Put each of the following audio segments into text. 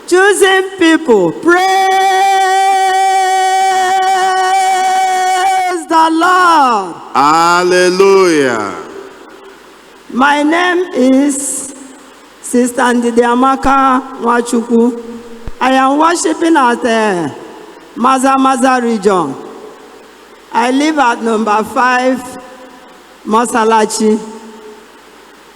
choosing people. Praise the Lord. Hallelujah. My name is Sister Ndidiamaka Nwachukwu. I am worshiping at the Maza region. I live at number 5, Mosalachi.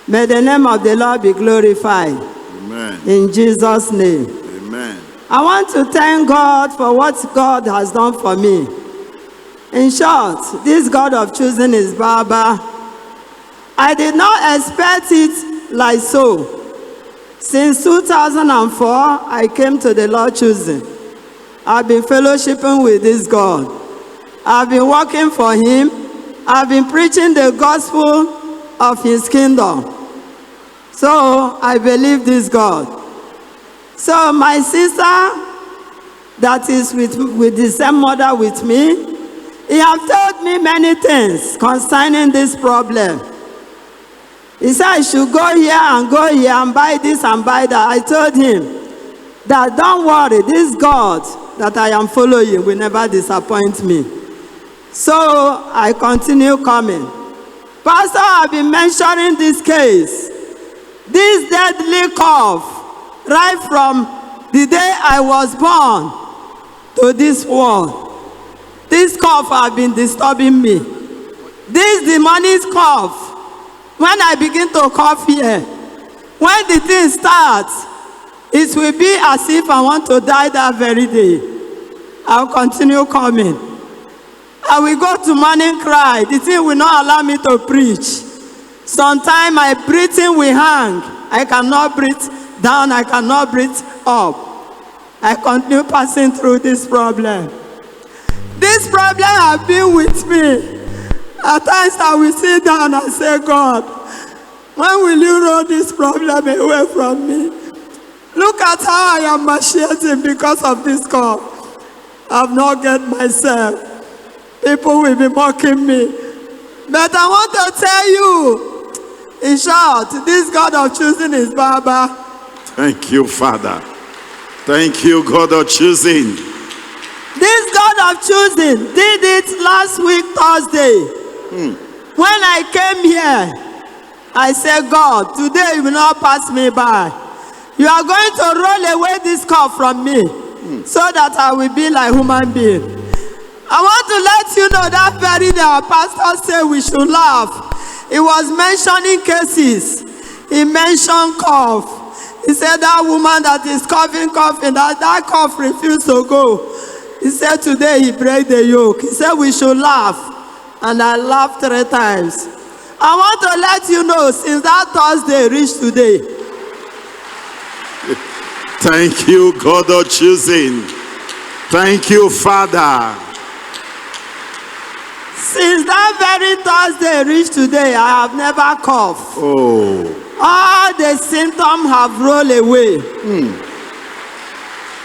May the name of the Lord be glorified. Amen. In Jesus' name. Amen. I want to thank God for what God has done for me. In short, this God of choosing is Baba. I did not expect it like so. Since 2004, I came to the Lord choosing. I've been fellowshipping with this God. I've been working for Him. I've been preaching the gospel of His kingdom. So I believe this God. So my sister, that is with the same mother with me, he have told me many things concerning this problem. He said I should go here and buy this and buy that. I told him that don't worry, this God that I am following will never disappoint me. So I continue coming. Pastor, I've been mentioning this case. This deadly cough, right from the day I was born to this world. This cough has been disturbing me. This demonic cough, when I begin to cough here, when the thing starts, it will be as if I want to die that very day. I'll continue coming. I will go to morning cry. The thing will not allow me to preach. Sometimes my breathing will hang. I cannot breathe down. I cannot breathe up. I continue passing through this problem. This problem has been with me. At times I will sit down and say, God, when will you roll this problem away from me? Look at how I am macheting because of this cough. I've not get myself. People will be mocking me. But I want to tell you, in short, this God of choosing is Baba. Thank you, Father. Thank you, God of choosing. This God of choosing did it last week, Thursday. When I came here, I said, God, today you will not pass me by. You are going to roll away this cough from me so that I will be like human being. I want to let you know that very day our pastor said we should laugh. He was mentioning cases. He mentioned cough. He said that woman that is coughing, that cough refused to go. He said today he break the yoke. He said we should laugh. And I laughed 3 times. I want to let you know, since that Thursday reached today. Thank you, God of choosing. Thank you, Father. Since that very Thursday reached today, I have never coughed. Oh. All the symptoms have rolled away.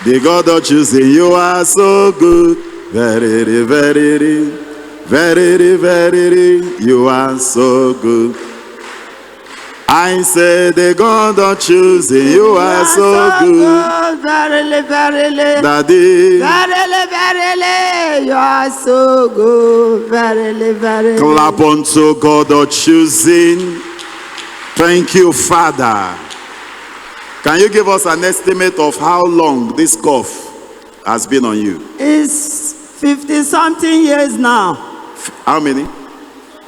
The God of choosing, you are so good. Very, very, very, very, you are so good. I say the God of choosing, you are so good. Verily, verily. Daddy. Verily, verily, you are so good. Verily, verily. Clap unto God of choosing. Thank you, Father. Can you give us an estimate of how long this cough has been on you? It's 50-something years now. How many?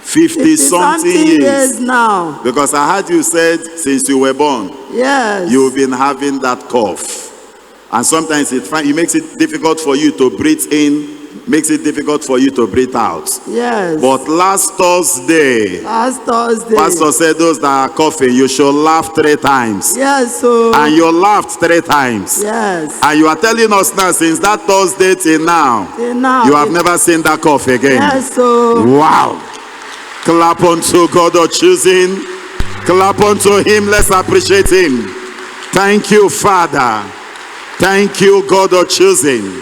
50-something years now. Because I heard you said since you were born, yes, you've been having that cough. And sometimes it makes it difficult for you to breathe in, makes it difficult for you to breathe out. Yes. But last Thursday, Pastor said those that are coughing, you should laugh 3 times. Yes. So. And you laughed 3 times. Yes. And you are telling us now, since that Thursday till now, you have never seen that cough again. Yes. So. Wow. Clap unto God of choosing. Clap unto Him. Let's appreciate Him. Thank you, Father. Thank you, God of choosing.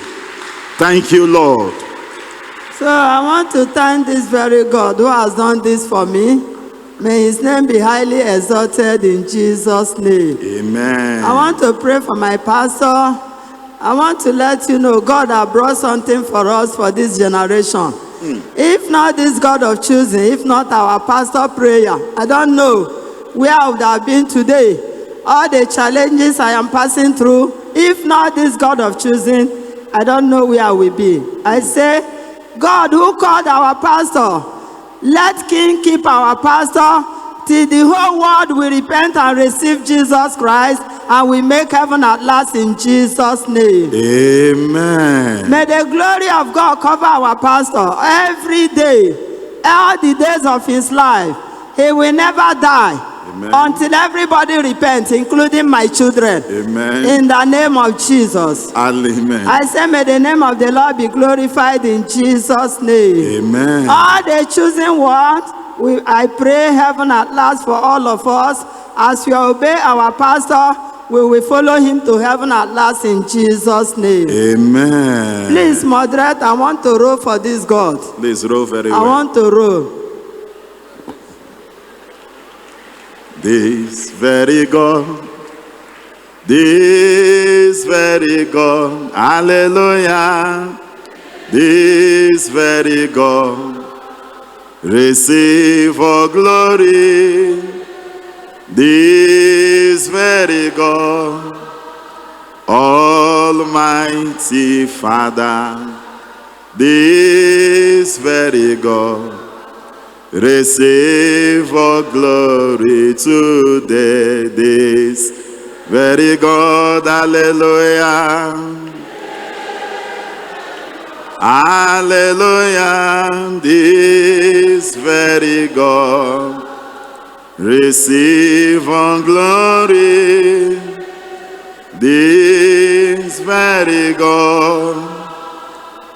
Thank you, Lord. So I want to thank this very God who has done this for me. May his name be highly exalted in Jesus' name. Amen. I want to pray for my pastor. I want to let you know God has brought something for us for this generation. If not this God of choosing, if not our pastor prayer, I don't know where I would have been today. All the challenges I am passing through, if not this God of choosing, I don't know where I will be. I say, God who called our pastor, let King keep our pastor till the whole world will repent and receive Jesus Christ, and we make heaven at last in Jesus' name. Amen. May the glory of God cover our pastor every day, all the days of his life. He will never die. Amen. Until everybody repents, including my children. Amen. In the name of Jesus. Amen. I say, may the name of the Lord be glorified in Jesus' name. Amen. All the chosen ones, I pray heaven at last for all of us. As we obey our pastor, we will follow him to heaven at last in Jesus' name. Amen. Please, moderate, I want to roll for this God. Please roll very I well. want to roll. This very God, this very God, hallelujah. This very God, receive all glory. This very God, Almighty Father, this very God, receive all glory today. This very God, hallelujah. Hallelujah, this very God, receive all glory. This very God,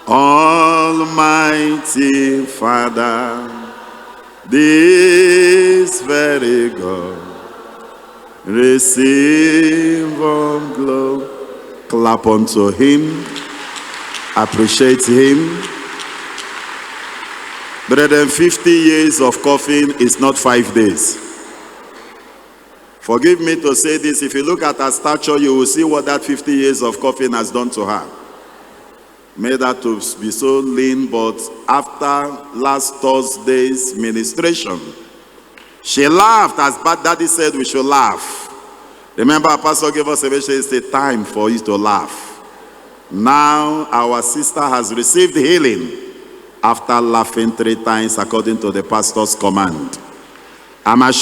Almighty Father, this very God, receive all glory. Clap unto him. Appreciate him. Brethren, 50 years of coughing is not 5 days. Forgive me to say this. If you look at her stature, you will see what that 50 years of coughing has done to her. Made her to be so lean, but after last Thursday's ministration, she laughed as Bad Daddy said we should laugh. Remember, our pastor gave us a message, it's a time for you to laugh. Now our sister has received healing after laughing 3 times according to the pastor's command. I'm assured